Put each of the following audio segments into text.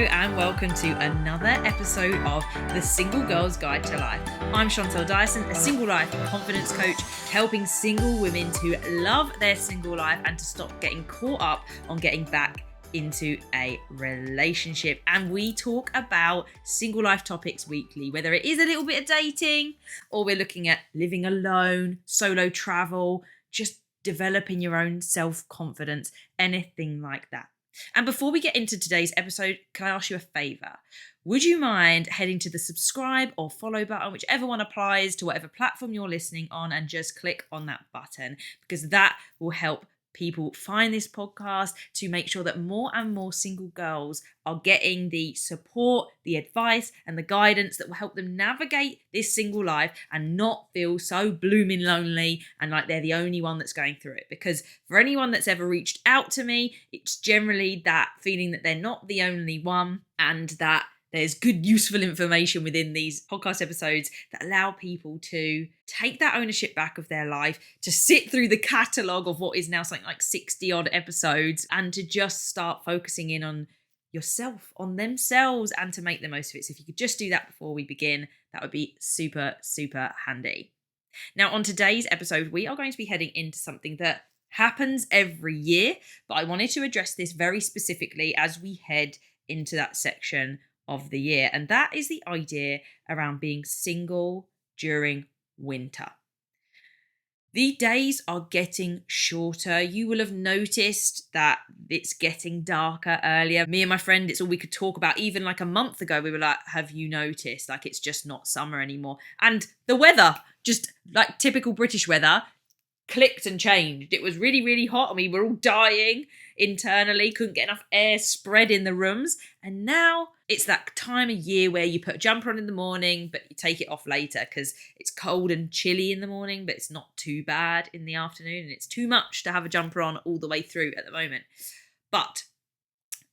and welcome to another episode of The Single Girl's Guide to Life. I'm Chantelle, a single life confidence coach, helping single women to love their single life and to stop getting caught up on getting back into a relationship. And we talk about single life topics weekly, whether it is a little bit of dating or we're looking at living alone, solo travel, just developing your own self-confidence, anything like that. And before we get into today's episode, can I ask you a favour? Would you mind heading to the subscribe or follow button, whichever one applies to whatever platform you're listening on, and just click on that button, because that will help people find this podcast to make sure that more and more single girls are getting the support, the advice and the guidance that will help them navigate this single life and not feel so blooming lonely and like they're the only one that's going through it. Because for anyone that's ever reached out to me, it's generally that feeling that they're not the only one, and that there's good, useful information within these podcast episodes that allow people to take that ownership back of their life, to sit through the catalogue of what is now something like 60 odd episodes, and to just start focusing in on yourself, on themselves, and to make the most of it. So if you could just do that before we begin, that would be super, super handy. Now, on today's episode, we are going to be heading into something that happens every year, but I wanted to address this very specifically as we head into that section of the year, and that is the idea around being single during winter. The days are getting shorter. You will have noticed that it's getting darker earlier. Me and my friend, it's all we could talk about. Even like a month ago, we were like, have you noticed? Like, it's just not summer anymore. And the weather, just like typical British weather, clicked and changed. It was really, really hot and we were all dying internally, couldn't get enough air spread in the rooms. And now it's that time of year where you put a jumper on in the morning, but you take it off later because it's cold and chilly in the morning, but it's not too bad in the afternoon. And it's too much to have a jumper on all the way through at the moment. But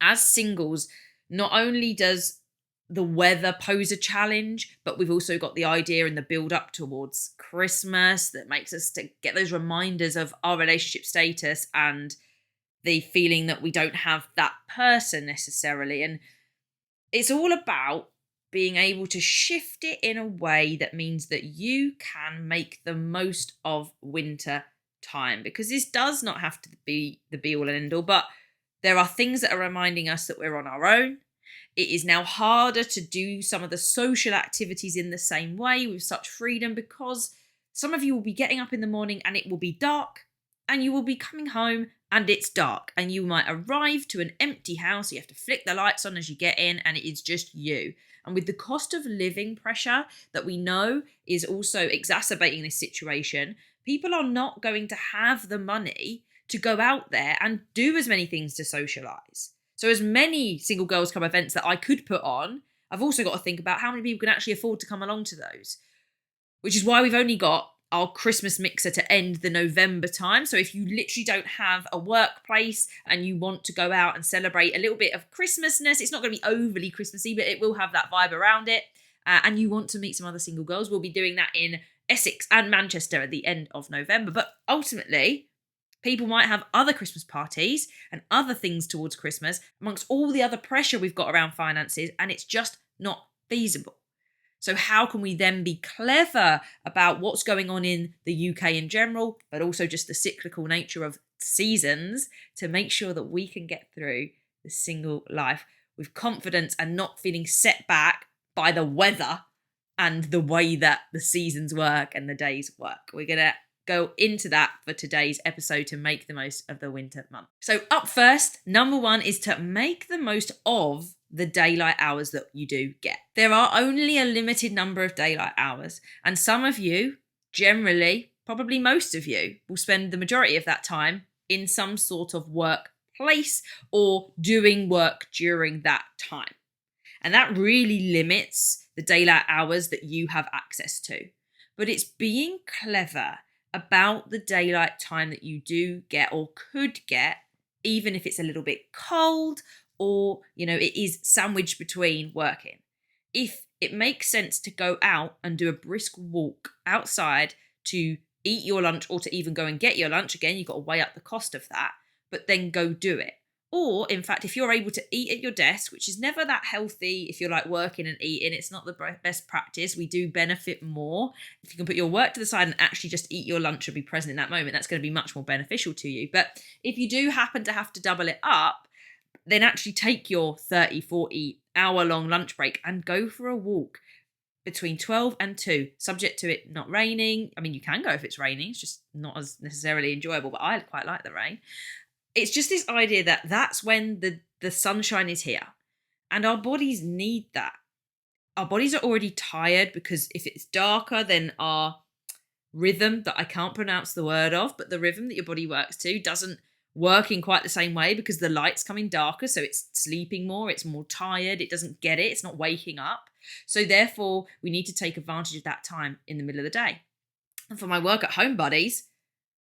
as singles, not only does the weather pose a challenge, but we've also got the idea and the build up towards Christmas that makes us to get those reminders of our relationship status and the feeling that we don't have that person necessarily. And it's all about being able to shift it in a way that means that you can make the most of winter time, because this does not have to be the be all and end all, but there are things that are reminding us that we're on our own. It is now harder to do some of the social activities in the same way with such freedom, because some of you will be getting up in the morning and it will be dark, and you will be coming home and it's dark, and you might arrive to an empty house. You have to flick the lights on as you get in, and it is just you. And with the cost of living pressure that we know is also exacerbating this situation, people are not going to have the money to go out there and do as many things to socialise. So as many single girls club events that I could put on, I've also got to think about how many people can actually afford to come along to those, which is why we've only got our Christmas mixer to end the November time. So if you literally don't have a workplace and you want to go out and celebrate a little bit of Christmasness, it's not going to be overly Christmassy, but it will have that vibe around it. And you want to meet some other single girls, we'll be doing that in Essex and Manchester at the end of November. But ultimately, people might have other Christmas parties and other things towards Christmas amongst all the other pressure we've got around finances, and it's just not feasible. So how can we then be clever about what's going on in the UK in general, but also just the cyclical nature of seasons, to make sure that we can get through the single life with confidence and not feeling set back by the weather and the way that the seasons work and the days work? We're going to go into that for today's episode to make the most of the winter month. So up first, number one is to make the most of the daylight hours that you do get. There are only a limited number of daylight hours, and some of you, generally, probably most of you, will spend the majority of that time in some sort of workplace or doing work during that time. And that really limits the daylight hours that you have access to. But it's being clever about the daylight time that you do get or could get, even if it's a little bit cold or, it is sandwiched between working. If it makes sense to go out and do a brisk walk outside to eat your lunch or to even go and get your lunch, again, you've got to weigh up the cost of that, but then go do it. Or, in fact, if you're able to eat at your desk, which is never that healthy if you're like working and eating, it's not the best practice. We do benefit more. If you can put your work to the side and actually just eat your lunch and be present in that moment, that's going to be much more beneficial to you. But if you do happen to have to double it up, then actually take your 30, 40 hour long lunch break and go for a walk between 12 and 2, subject to it not raining. I mean, you can go if it's raining, it's just not as necessarily enjoyable, but I quite like the rain. It's just this idea that that's when the sunshine is here, and our bodies need that. Our bodies are already tired because if it's darker, then our rhythm that I can't pronounce the word of, but the rhythm that your body works to doesn't work in quite the same way because the light's coming darker, so it's sleeping more, it's more tired, it doesn't get it, it's not waking up. So therefore, we need to take advantage of that time in the middle of the day. And for my work at home buddies,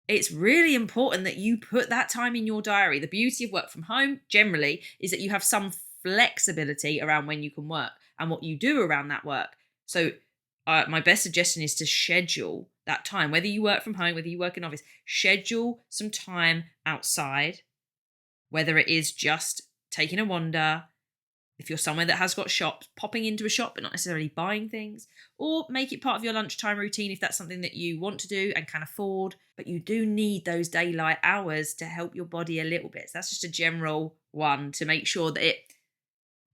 it's really important that you put that time in your diary. The beauty of work from home generally is that you have some flexibility around when you can work and what you do around that work. So my best suggestion is to schedule that time, whether you work from home, whether you work in office, schedule some time outside, whether it is just taking a wander, if you're somewhere that has got shops, popping into a shop but not necessarily buying things, or make it part of your lunchtime routine if that's something that you want to do and can afford. But you do need those daylight hours to help your body a little bit. So that's just a general one to make sure that it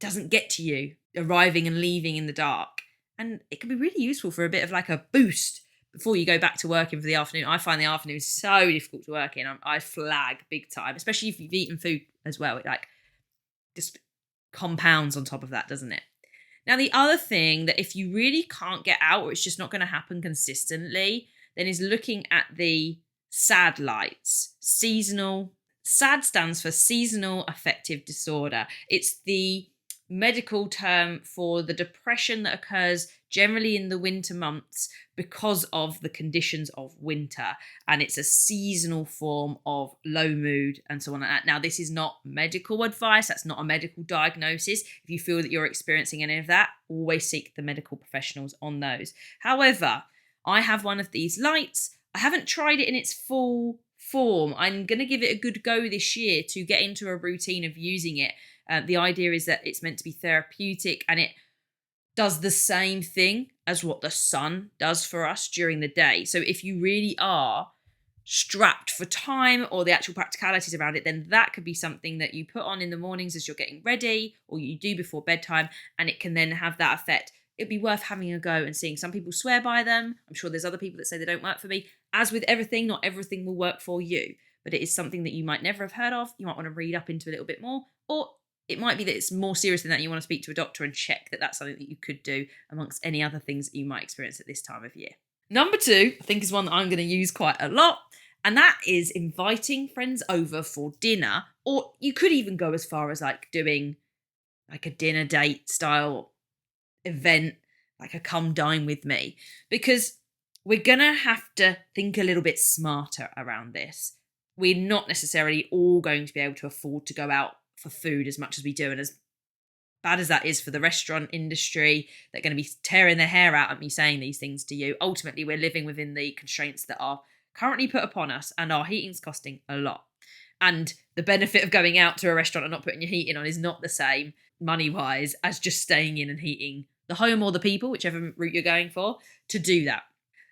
doesn't get to you arriving and leaving in the dark. And it can be really useful for a bit of like a boost before you go back to working for the afternoon. I find the afternoon so difficult to work in. I flag big time, especially if you've eaten food as well. It like just compounds on top of that, doesn't it? Now, the other thing that if you really can't get out or it's just not going to happen consistently, then is looking at the SAD lights. Seasonal. SAD stands for seasonal affective disorder. It's the medical term for the depression that occurs generally in the winter months because of the conditions of winter, and it's a seasonal form of low mood and so on like that. Now, this is not medical advice, that's not a medical diagnosis. If you feel that you're experiencing any of that, always seek the medical professionals on those. However, I have one of these lights. I haven't tried it in its full form. I'm going to give it a good go this year to get into a routine of using it. The idea is that it's meant to be therapeutic and it does the same thing as what the sun does for us during the day. So if you really are strapped for time or the actual practicalities around it, then that could be something that you put on in the mornings as you're getting ready or you do before bedtime, and it can then have that effect. It'd be worth having a go and seeing. Some people swear by them. I'm sure there's other people that say they don't work for me. As with everything, not everything will work for you, but it is something that you might never have heard of. You might want to read up into a little bit more, or it might be that it's more serious than that. You want to speak to a doctor and check that that's something that you could do amongst any other things that you might experience at this time of year. Number 2, I think, is one that I'm going to use quite a lot, and that is inviting friends over for dinner, or you could even go as far as like doing like a dinner date style event, like a come dine with me, because we're going to have to think a little bit smarter around this. We're not necessarily all going to be able to afford to go out for food as much as we do, and as bad as that is for the restaurant industry, they're going to be tearing their hair out at me saying these things to you. Ultimately, we're living within the constraints that are currently put upon us, and our heating's costing a lot. And the benefit of going out to a restaurant and not putting your heating on is not the same money-wise as just staying in and heating the home or the people, whichever route you're going for, to do that.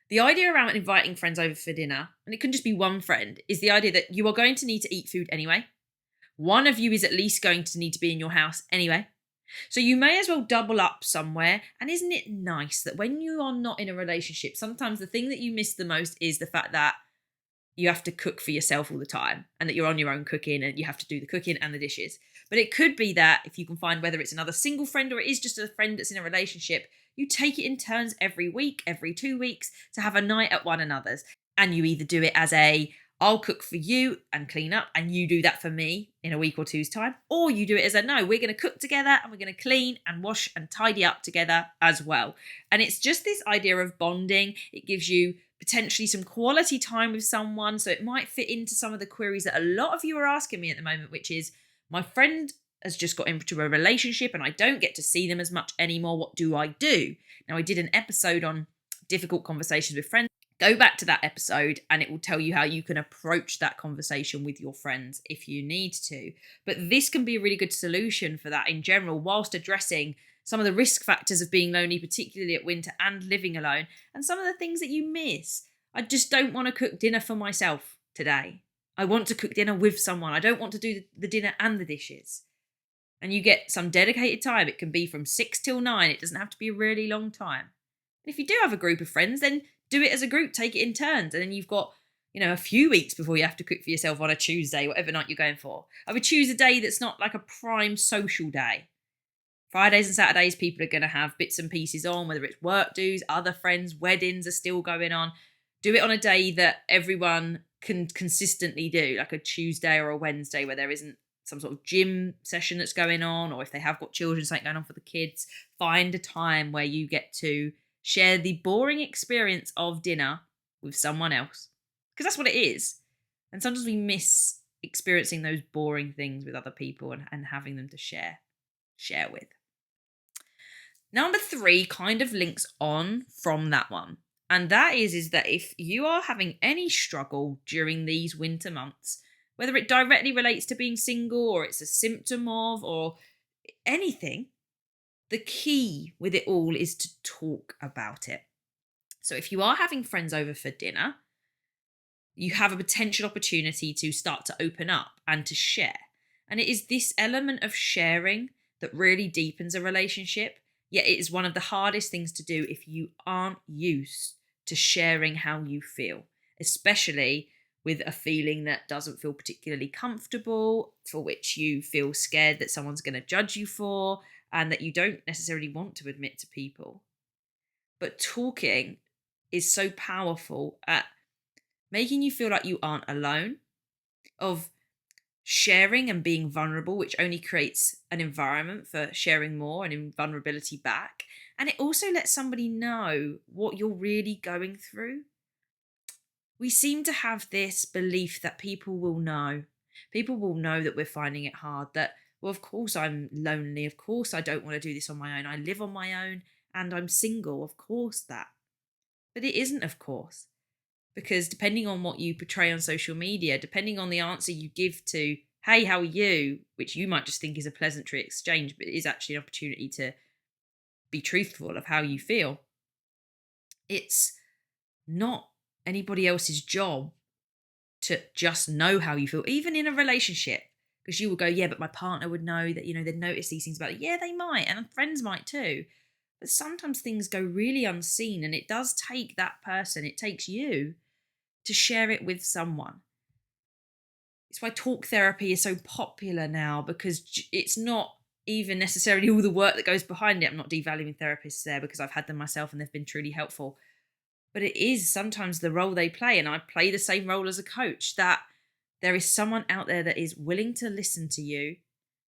The idea around inviting friends over for dinner, and it can just be one friend, is the idea that you are going to need to eat food anyway. One of you is at least going to need to be in your house anyway. So you may as well double up somewhere. And isn't it nice that when you are not in a relationship, sometimes the thing that you miss the most is the fact that you have to cook for yourself all the time and that you're on your own cooking and you have to do the cooking and the dishes. But it could be that if you can find, whether it's another single friend or it is just a friend that's in a relationship, you take it in turns every week, every 2 weeks to have a night at one another's. And you either do it as I'll cook for you and clean up and you do that for me in a week or two's time. Or you do it as no, we're going to cook together and we're going to clean and wash and tidy up together as well. And it's just this idea of bonding. It gives you potentially some quality time with someone. So it might fit into some of the queries that a lot of you are asking me at the moment, which is, my friend has just got into a relationship and I don't get to see them as much anymore. What do I do? Now, I did an episode on difficult conversations with friends. Go back to that episode and it will tell you how you can approach that conversation with your friends if you need to. But this can be a really good solution for that in general, whilst addressing some of the risk factors of being lonely, particularly at winter and living alone, and some of the things that you miss. I just don't want to cook dinner for myself today. I want to cook dinner with someone. I don't want to do the dinner and the dishes. And you get some dedicated time. It can be from 6 till 9. It doesn't have to be a really long time. And if you do have a group of friends, then do it as a group, take it in turns. And then you've got, a few weeks before you have to cook for yourself on a Tuesday, whatever night you're going for. I would choose a day that's not like a prime social day. Fridays and Saturdays, people are going to have bits and pieces on, whether it's work dues, other friends, weddings are still going on. Do it on a day that everyone can consistently do, like a Tuesday or a Wednesday where there isn't some sort of gym session that's going on, or if they have got children, something going on for the kids. Find a time where you get to share the boring experience of dinner with someone else, because that's what it is. And sometimes we miss experiencing those boring things with other people and having them to share with. Number 3 kind of links on from that one. And that is that if you are having any struggle during these winter months, whether it directly relates to being single or it's a symptom of or anything, the key with it all is to talk about it. So if you are having friends over for dinner, you have a potential opportunity to start to open up and to share. And it is this element of sharing that really deepens a relationship. Yet it is one of the hardest things to do if you aren't used to sharing how you feel, especially with a feeling that doesn't feel particularly comfortable, for which you feel scared that someone's going to judge you for, and that you don't necessarily want to admit to people. But talking is so powerful at making you feel like you aren't alone, of sharing and being vulnerable, which only creates an environment for sharing more and in vulnerability back. And it also lets somebody know what you're really going through. We seem to have this belief that people will know. People will know that we're finding it hard, that, well, of course I'm lonely. Of course I don't want to do this on my own. I live on my own and I'm single. Of course that. But it isn't, of course. Because depending on what you portray on social media, depending on the answer you give to, hey, how are you? Which you might just think is a pleasantry exchange, but it is actually an opportunity to be truthful of how you feel. It's not anybody else's job to just know how you feel, even in a relationship. Because you will go, yeah, but my partner would know that, they'd notice these things about it. Yeah, they might, and friends might too. But sometimes things go really unseen, and it does take that person, it takes you to share it with someone. It's why talk therapy is so popular now, because it's not even necessarily all the work that goes behind it. I'm not devaluing therapists there, because I've had them myself and they've been truly helpful. But it is sometimes the role they play, and I play the same role as a coach, that there is someone out there that is willing to listen to you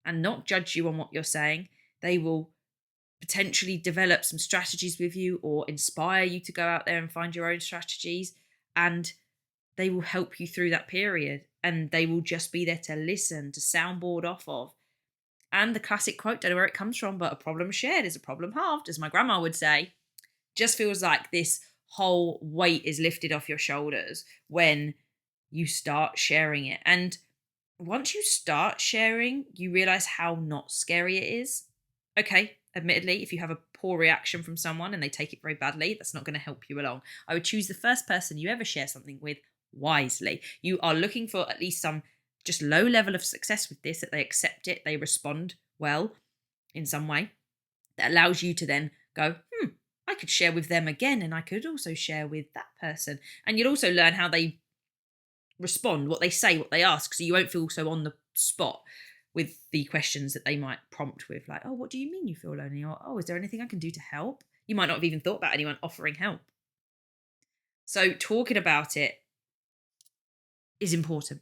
and not judge you on what you're saying. They will potentially develop some strategies with you or inspire you to go out there and find your own strategies, and they will help you through that period, and they will just be there to listen, to soundboard off of. And the classic quote, don't know where it comes from, but a problem shared is a problem halved, as my grandma would say. Just feels like this whole weight is lifted off your shoulders when you start sharing it. And once you start sharing, you realize how not scary it is. Okay, admittedly, if you have a poor reaction from someone and they take it very badly, that's not going to help you along. I would choose the first person you ever share something with wisely. You are looking for at least some just low level of success with this, that they accept it, they respond well in some way that allows you to then go, I could share with them again, and I could also share with that person. And you'll also learn how they respond, what they say, what they ask, so you won't feel so on the spot with the questions that they might prompt with, like, oh, what do you mean you feel lonely? Or, oh, is there anything I can do to help? You might not have even thought about anyone offering help. So talking about it is important.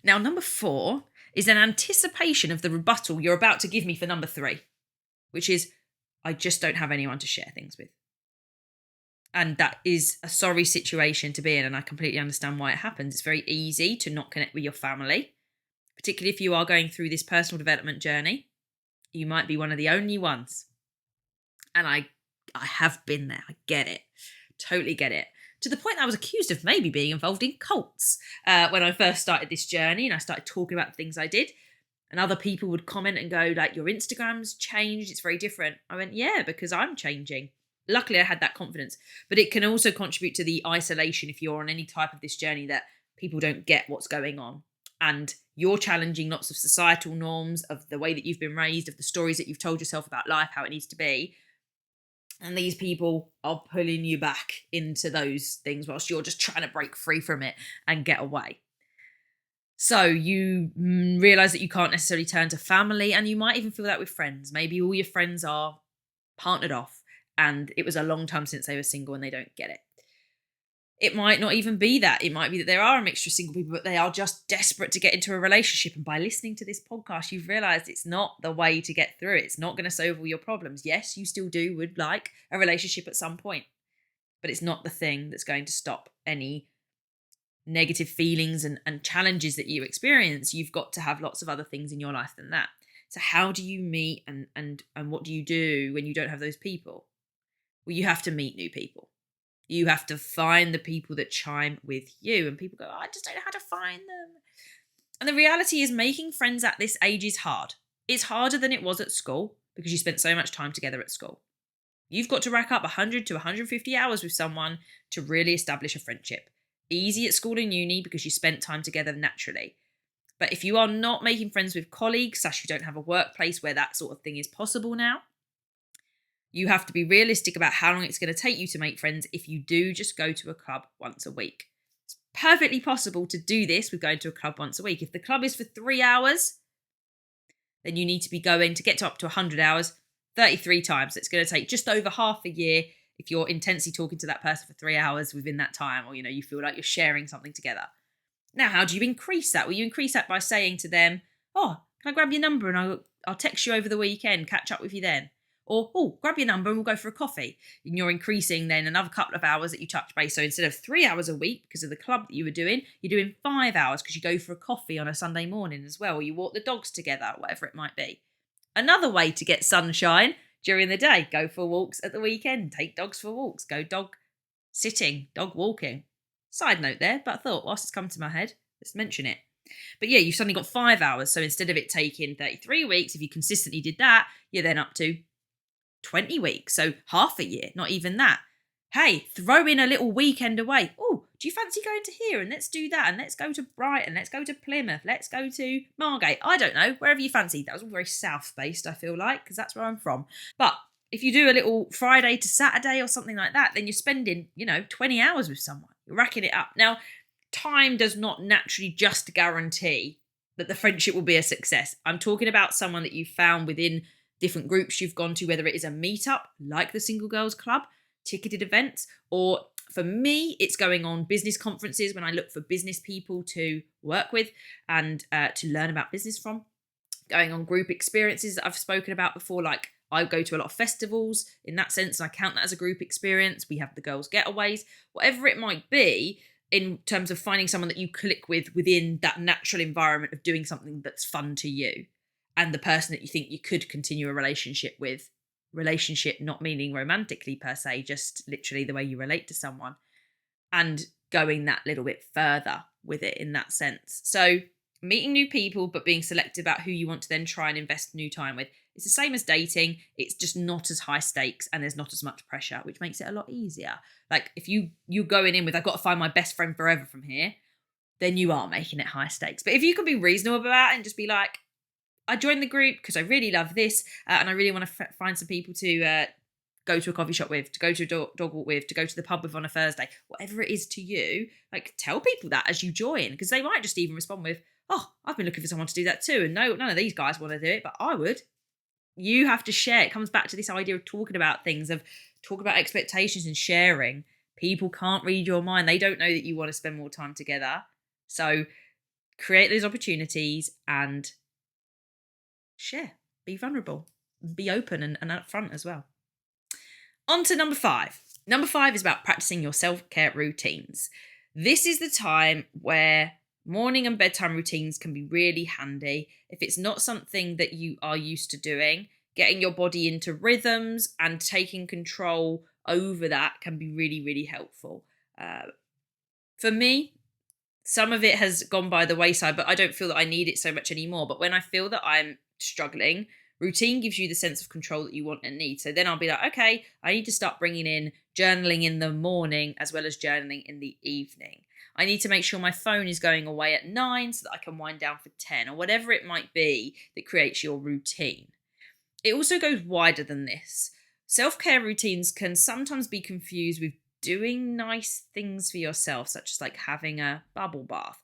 Now, number 4 is an anticipation of the rebuttal you're about to give me for number 3, which is, I just don't have anyone to share things with. And that is a sorry situation to be in, and I completely understand why it happens. It's very easy to not connect with your family, particularly if you are going through this personal development journey. You might be one of the only ones. And I have been there. I get it. Totally get it. to the point that I was accused of maybe being involved in cults when I first started this journey and I started talking about the things I did. And other people would comment and go, like, your Instagram's changed, it's very different. I went, yeah, because I'm changing. Luckily, I had that confidence. But it can also contribute to the isolation if you're on any type of this journey that people don't get what's going on. And you're challenging lots of societal norms of the way that you've been raised, of the stories that you've told yourself about life, how it needs to be. And these people are pulling you back into those things whilst you're just trying to break free from it and get away. So you realise that you can't necessarily turn to family, and you might even feel that with friends. Maybe all your friends are partnered off and it was a long time since they were single and they don't get it. It might not even be that. It might be that there are a mixture of single people, but they are just desperate to get into a relationship. And by listening to this podcast, you've realised it's not the way to get through it. It's not going to solve all your problems. Yes, you still would like a relationship at some point, but it's not the thing that's going to stop any negative feelings and challenges that you experience. You've got to have lots of other things in your life than that. So how do you meet and what do you do when you don't have those people? Well, you have to meet new people. You have to find the people that chime with you. And people go, I just don't know how to find them. And the reality is making friends at this age is hard. It's harder than it was at school because you spent so much time together at school. You've got to rack up 100 to 150 hours with someone to really establish a friendship. Easy at school and uni because you spent time together naturally. But if you are not making friends with colleagues, / you don't have a workplace where that sort of thing is possible now, you have to be realistic about how long it's going to take you to make friends if you do just go to a club once a week. It's perfectly possible to do this with going to a club once a week. If the club is for 3 hours, then you need to be going to get to up to 100 hours 33 times. It's going to take just over half a year if you're intensely talking to that person for 3 hours within that time, or, you feel like you're sharing something together. Now, how do you increase that? Well, you increase that by saying to them, oh, can I grab your number and I'll text you over the weekend, catch up with you then. Or, oh, grab your number and we'll go for a coffee. And you're increasing then another couple of hours that you touch base. So instead of 3 hours a week because of the club that you were doing, you're doing 5 hours because you go for a coffee on a Sunday morning as well, or you walk the dogs together, whatever it might be. Another way to get sunshine during the day, go for walks at the weekend, take dogs for walks, go dog sitting, dog walking. Side note there, but I thought whilst it's come to my head, let's mention it. But yeah, you've suddenly got 5 hours. So instead of it taking 33 weeks, if you consistently did that, you're then up to 20 weeks. So half a year, not even that. Hey, throw in a little weekend away. Oh, do you fancy going to here? And let's do that. And let's go to Brighton. Let's go to Plymouth. Let's go to Margate. I don't know, wherever you fancy. That was all very south-based, I feel like, because that's where I'm from. But if you do a little Friday to Saturday or something like that, then you're spending, 20 hours with someone. You're racking it up. Now, time does not naturally just guarantee that the friendship will be a success. I'm talking about someone that you found within different groups you've gone to, whether it is a meetup like the Single Girls Club, ticketed events, or for me, it's going on business conferences when I look for business people to work with and to learn about business from. Going on group experiences that I've spoken about before, like I go to a lot of festivals in that sense, and I count that as a group experience. We have the girls' getaways, whatever it might be, in terms of finding someone that you click with within that natural environment of doing something that's fun to you. And the person that you think you could continue a relationship with. Relationship not meaning romantically per se, just literally the way you relate to someone. And going that little bit further with it in that sense. So meeting new people, but being selective about who you want to then try and invest new time with. It's the same as dating. It's just not as high stakes and there's not as much pressure, which makes it a lot easier. Like if you're going in with, I've got to find my best friend forever from here, then you are making it high stakes. But if you can be reasonable about it and just be like, I joined the group because I really love this and I really want to find some people to go to a coffee shop with, to go to a dog walk with, to go to the pub with on a Thursday, whatever it is to you, like tell people that as you join, because they might just even respond with, oh, I've been looking for someone to do that too. And no, none of these guys want to do it, but I would. You have to share. It comes back to this idea of talking about things, of talk about expectations and sharing. People can't read your mind. They don't know that you want to spend more time together. So create those opportunities and share, be vulnerable, be open and upfront as well. On to number 5. Number 5 is about practicing your self-care routines. This is the time where morning and bedtime routines can be really handy. If it's not something that you are used to doing, getting your body into rhythms and taking control over that can be really, really helpful. For me, some of it has gone by the wayside, but I don't feel that I need it so much anymore. But when I feel that I'm struggling, routine gives you the sense of control that you want and need. So then I'll be like, okay, I need to start bringing in journaling in the morning as well as journaling in the evening. I need to make sure my phone is going away at 9 so that I can wind down for 10, or whatever it might be that creates your routine. It also goes wider than this. Self-care routines can sometimes be confused with doing nice things for yourself, such as like having a bubble bath.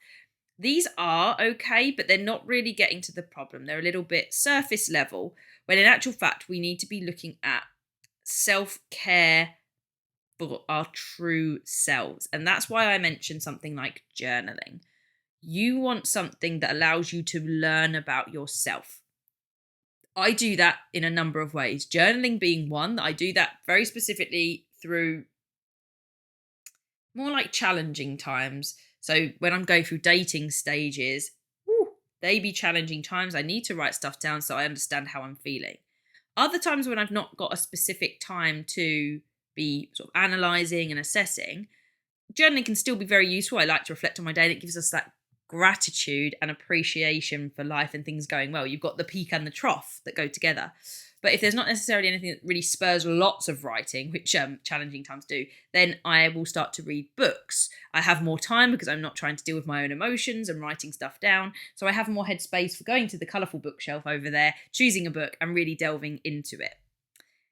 These are okay, but they're not really getting to the problem. They're a little bit surface level, when in actual fact, we need to be looking at self-care for our true selves. And that's why I mentioned something like journaling. You want something that allows you to learn about yourself. I do that in a number of ways. Journaling being one. I do that very specifically through more like challenging times. So when I'm going through dating stages, they be challenging times. I need to write stuff down so I understand how I'm feeling. Other times when I've not got a specific time to be sort of analysing and assessing, journaling can still be very useful. I like to reflect on my day, and it gives us that gratitude and appreciation for life and things going well. You've got the peak and the trough that go together. But if there's not necessarily anything that really spurs lots of writing, which challenging times do, then I will start to read books. I have more time because I'm not trying to deal with my own emotions and writing stuff down. So I have more headspace for going to the colourful bookshelf over there, choosing a book and really delving into it.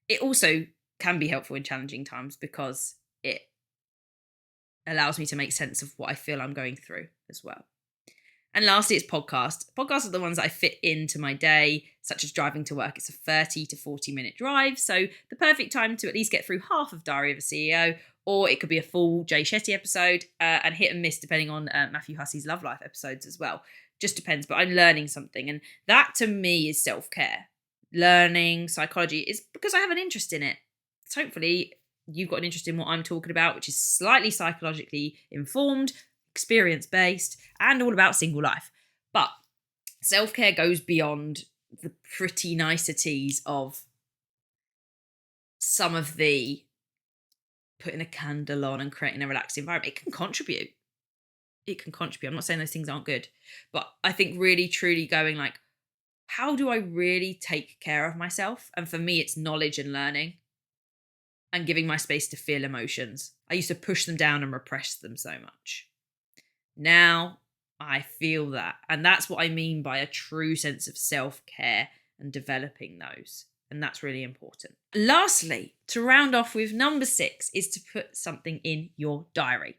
It also can be helpful in challenging times because it allows me to make sense of what I feel I'm going through as well. And lastly, it's podcasts. Podcasts are the ones that I fit into my day, such as driving to work. It's a 30 to 40 minute drive, so the perfect time to at least get through half of Diary of a CEO, or it could be a full Jay Shetty episode, and hit and miss depending on Matthew Hussey's Love Life episodes as well. Just depends, but I'm learning something, and that to me is self-care. Learning psychology is because I have an interest in it. So hopefully you've got an interest in what I'm talking about, which is slightly psychologically informed, experience-based, and all about single life. But self-care goes beyond the pretty niceties of some of the putting a candle on and creating a relaxed environment. It can contribute. I'm not saying those things aren't good, but I think really truly going like, how do I really take care of myself? And for me, it's knowledge and learning and giving my space to feel emotions. I used to push them down and repress them so much. Now I feel that. And that's what I mean by a true sense of self-care and developing those. And that's really important. Lastly, to round off with number 6 is to put something in your diary.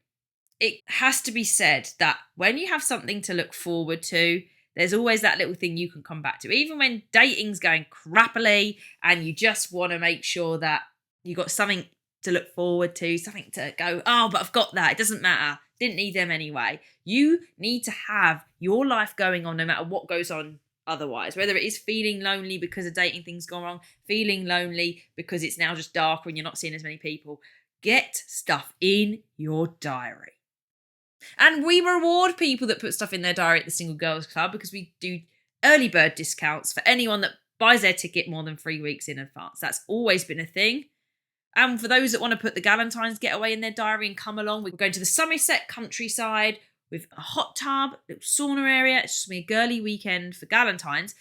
It has to be said that when you have something to look forward to, there's always that little thing you can come back to. Even when dating's going crappily and you just want to make sure that you got something to look forward to, something to go, oh, but I've got that. It doesn't matter. Didn't need them anyway. You need to have your life going on no matter what goes on otherwise. Whether it is feeling lonely because a dating thing's gone wrong, feeling lonely because it's now just darker and you're not seeing as many people. Get stuff in your diary. And we reward people that put stuff in their diary at the Single Girls Club because we do early bird discounts for anyone that buys their ticket more than 3 weeks in advance. That's always been a thing. And for those that want to put the Galentine's getaway in their diary and come along, we're going to the Somerset countryside with a hot tub, little sauna area. It's just going to be a girly weekend for Galentine's.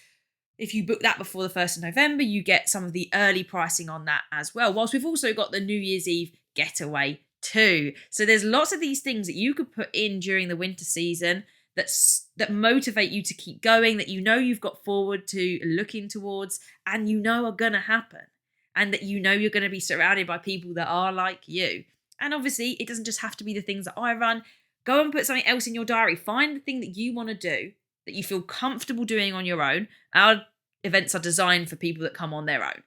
If you book that before the 1st of November, you get some of the early pricing on that as well. Whilst we've also got the New Year's Eve getaway too. So there's lots of these things that you could put in during the winter season that motivate you to keep going, that you know you've got forward to looking towards and you know are going to happen. And that you know you're going to be surrounded by people that are like you. And obviously, it doesn't just have to be the things that I run. Go and put something else in your diary. Find the thing that you want to do, that you feel comfortable doing on your own. Our events are designed for people that come on their own.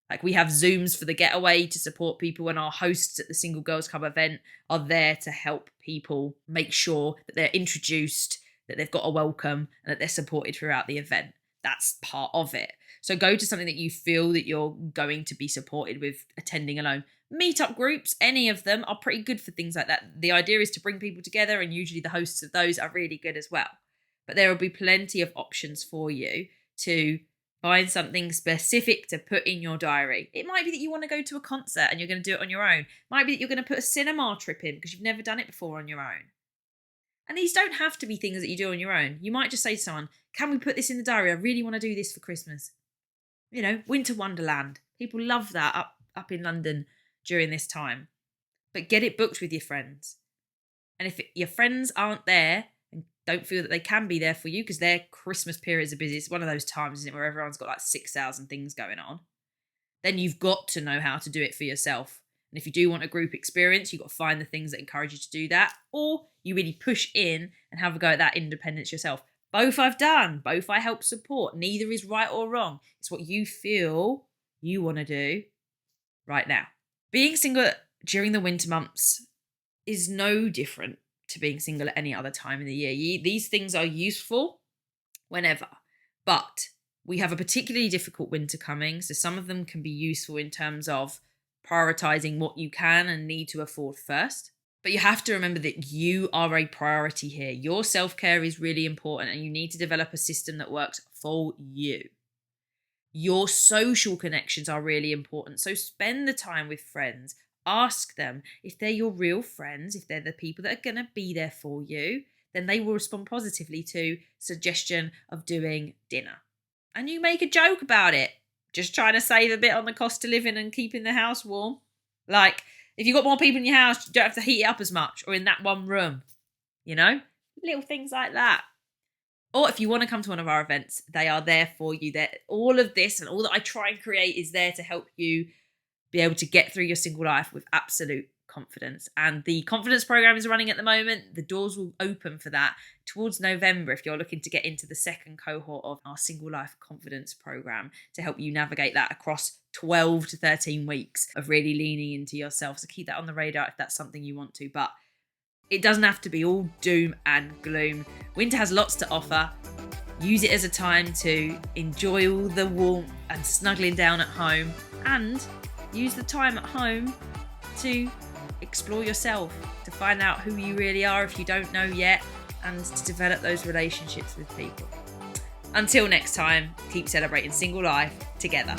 Like we have Zooms for the getaway to support people, and our hosts at the Single Girls Club event are there to help people make sure that they're introduced, that they've got a welcome, and that they're supported throughout the event. That's part of it. So go to something that you feel that you're going to be supported with attending alone. Meetup groups, any of them, are pretty good for things like that. The idea is to bring people together, and usually the hosts of those are really good as well. But there will be plenty of options for you to Find something specific to put in your diary. It might be that you want to go to a concert and you're going to do it on your own. It might be that you're going to put a cinema trip in because you've never done it before on your own. And these don't have to be things that you do on your own. You might just say to someone, can we put this in the diary? I really want to do this for Christmas. Winter Wonderland. People love that up in London during this time. But get it booked with your friends. And if your friends aren't there and don't feel that they can be there for you because their Christmas periods are busy, it's one of those times, isn't it, where everyone's got like 6,000 things going on, then you've got to know how to do it for yourself. And if you do want a group experience, you've got to find the things that encourage you to do that, or you really push in and have a go at that independence yourself. Both I've done, both I help support. Neither is right or wrong. It's what you feel you want to do right now. Being single during the winter months is no different to being single at any other time in the year. These things are useful whenever, but we have a particularly difficult winter coming, so some of them can be useful in terms of prioritizing what you can and need to afford first. But you have to remember that you are a priority here. Your self-care is really important and you need to develop a system that works for you. Your social connections are really important. So spend the time with friends. Ask them if they're your real friends, if they're the people that are going to be there for you, then they will respond positively to suggestion of doing dinner. And you make a joke about it. Just trying to save a bit on the cost of living and keeping the house warm. Like, if you've got more people in your house, you don't have to heat it up as much or in that one room. Little things like that. Or if you want to come to one of our events, they are there for you. All of this and all that I try and create is there to help you be able to get through your single life with absolute confidence. And the confidence program is running at the moment. The doors will open for that towards November if you're looking to get into the second cohort of our single life confidence program to help you navigate that across 12 to 13 weeks of really leaning into yourself. So keep that on the radar if that's something you want to. But it doesn't have to be all doom and gloom. Winter has lots to offer. Use it as a time to enjoy all the warmth and snuggling down at home, and use the time at home to explore yourself, to find out who you really are if you don't know yet, and to develop those relationships with people. Until next time, keep celebrating single life together.